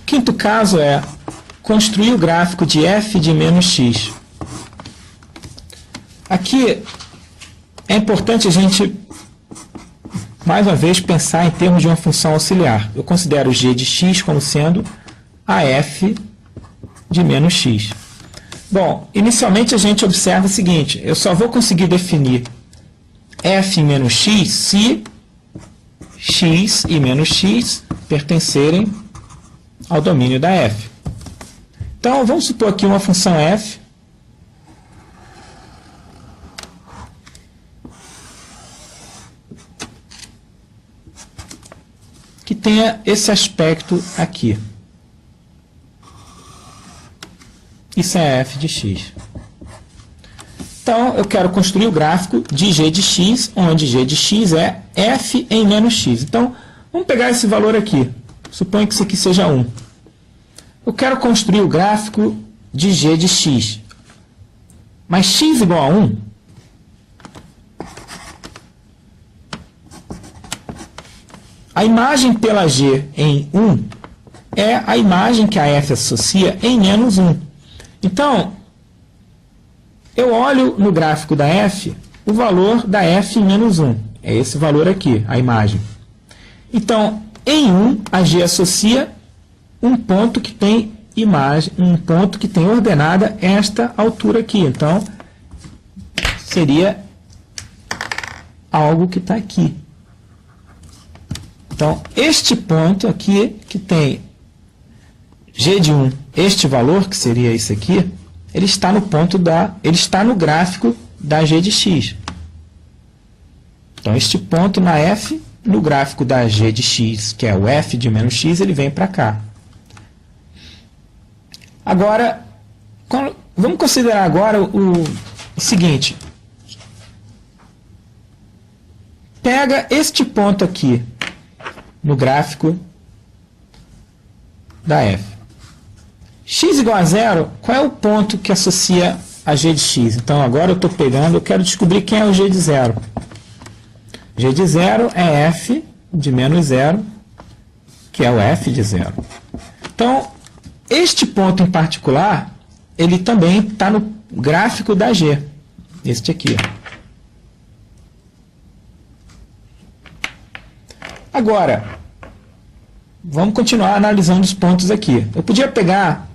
Quinto caso é construir o gráfico de f de menos x. Aqui é importante a gente, mais uma vez, pensar em termos de uma função auxiliar. Eu considero g de x como sendo a f de menos x. Bom, inicialmente a gente observa o seguinte, eu só vou conseguir definir f menos x se x e menos x pertencerem ao domínio da f. Então, vamos supor aqui uma função f que tenha esse aspecto aqui. Isso é f de x. Então, eu quero construir o gráfico de g de x, onde g de x é f em menos x. Então, vamos pegar esse valor aqui. Suponho que isso aqui seja 1. Eu quero construir o gráfico de g de x. Mas x igual a 1, a imagem pela g em 1 é a imagem que a f associa em menos 1. Então, eu olho no gráfico da f o valor da f em menos 1. É esse valor aqui, a imagem. Então, em 1, a g associa um ponto que tem imagem, um ponto que tem ordenada esta altura aqui. Então, seria algo que está aqui. Então, este ponto aqui, que tem g de 1, este valor, que seria esse aqui, ele está no ponto ele está no gráfico da g de x. Então, este ponto na f, no gráfico da g de x, que é o f de menos x, ele vem para cá. Agora, vamos considerar agora o seguinte. Pega este ponto aqui no gráfico da f. X igual a zero, qual é o ponto que associa a g de x? Então, agora eu estou pegando, eu quero descobrir quem é o g de zero. G de zero é f de menos zero, que é o f de zero. Então, este ponto em particular, ele também está no gráfico da g. Este aqui. Agora, vamos continuar analisando os pontos aqui. Eu podia pegar,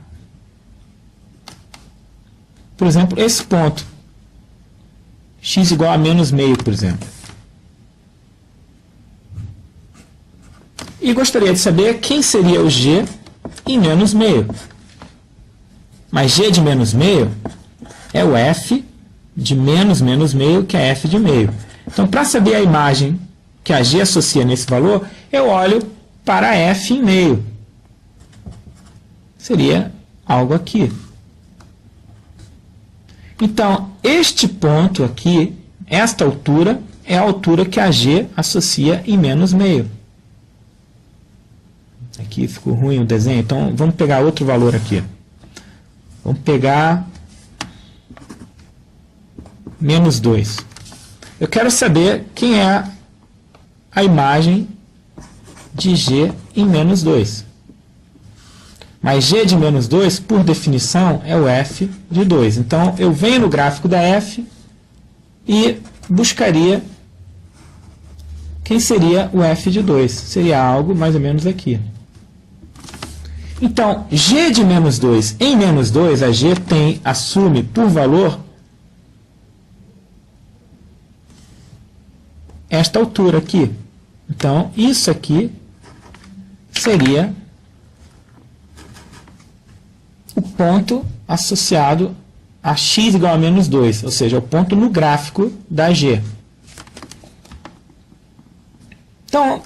por exemplo, esse ponto. X igual a menos meio, por exemplo. E gostaria de saber quem seria o g em menos meio. Mas g de menos meio é o f de menos meio, que é f de meio. Então, para saber a imagem que a g associa nesse valor, eu olho para f em meio. Seria algo aqui. Então, este ponto aqui, esta altura, é a altura que a g associa em menos meio. Aqui ficou ruim o desenho, então vamos pegar outro valor aqui. Vamos pegar menos 2. Eu quero saber quem é a imagem de g em menos 2. Mas g de menos 2, por definição, é o f de 2. Então, eu venho no gráfico da f e buscaria quem seria o f de 2. Seria algo mais ou menos aqui. Então, g de menos 2 em menos 2, a g assume por valor esta altura aqui. Então, isso aqui seria o ponto associado a x igual a menos 2, ou seja, o ponto no gráfico da g. Então,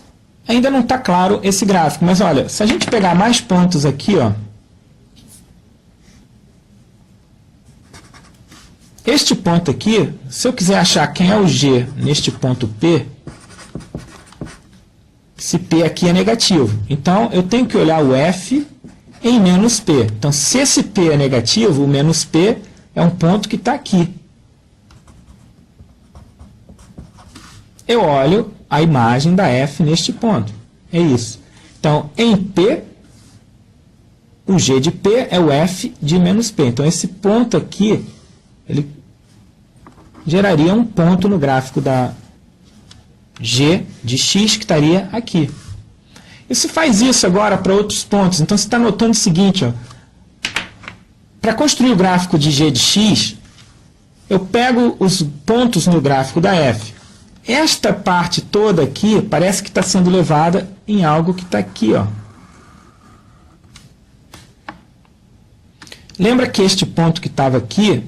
ainda não está claro esse gráfico, mas olha, se a gente pegar mais pontos aqui, ó, este ponto aqui, se eu quiser achar quem é o g neste ponto P, esse P aqui é negativo. Então, eu tenho que olhar o f em menos P. Então, se esse P é negativo, o menos P é um ponto que está aqui. Eu olho a imagem da f neste ponto. É isso. Então, em P, o G de P é o F de menos P. Então, esse ponto aqui, ele geraria um ponto no gráfico da G de X, que estaria aqui. E se faz isso agora para outros pontos, então você está notando o seguinte, para construir o gráfico de G de X, eu pego os pontos no gráfico da F. Esta parte toda aqui parece que está sendo levada em algo que está aqui, ó. Lembra que este ponto que estava aqui,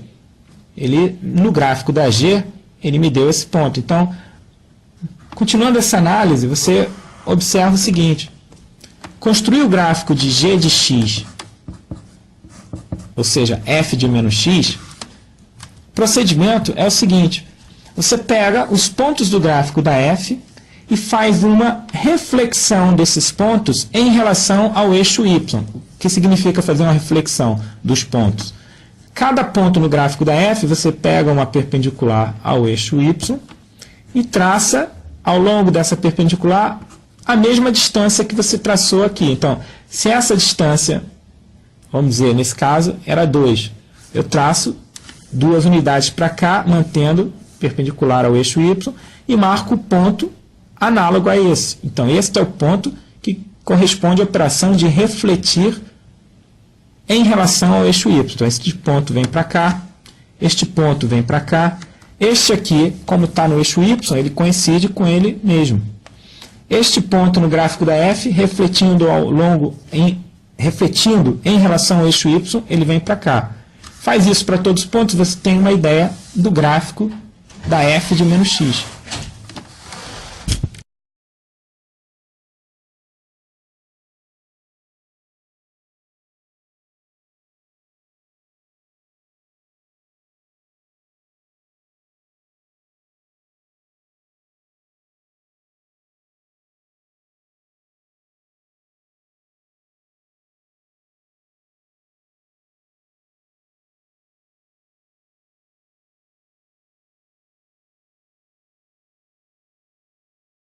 ele, no gráfico da G, ele me deu esse ponto. Então, continuando essa análise, você observa o seguinte. Construir o gráfico de G de X, ou seja, F de menos X, o procedimento é o seguinte. Você pega os pontos do gráfico da F e faz uma reflexão desses pontos em relação ao eixo Y. O que significa fazer uma reflexão dos pontos? Cada ponto no gráfico da F, você pega uma perpendicular ao eixo Y e traça, ao longo dessa perpendicular, a mesma distância que você traçou aqui. Então, se essa distância, vamos dizer, nesse caso, era 2, eu traço 2 unidades para cá, mantendo perpendicular ao eixo Y, e marco o ponto análogo a esse. Então, este é o ponto que corresponde à operação de refletir em relação ao eixo Y. Então, este ponto vem para cá, este ponto vem para cá, este aqui, como está no eixo Y, ele coincide com ele mesmo. Este ponto no gráfico da F, refletindo em relação ao eixo Y, ele vem para cá. Faz isso para todos os pontos, você tem uma ideia do gráfico da F de menos X.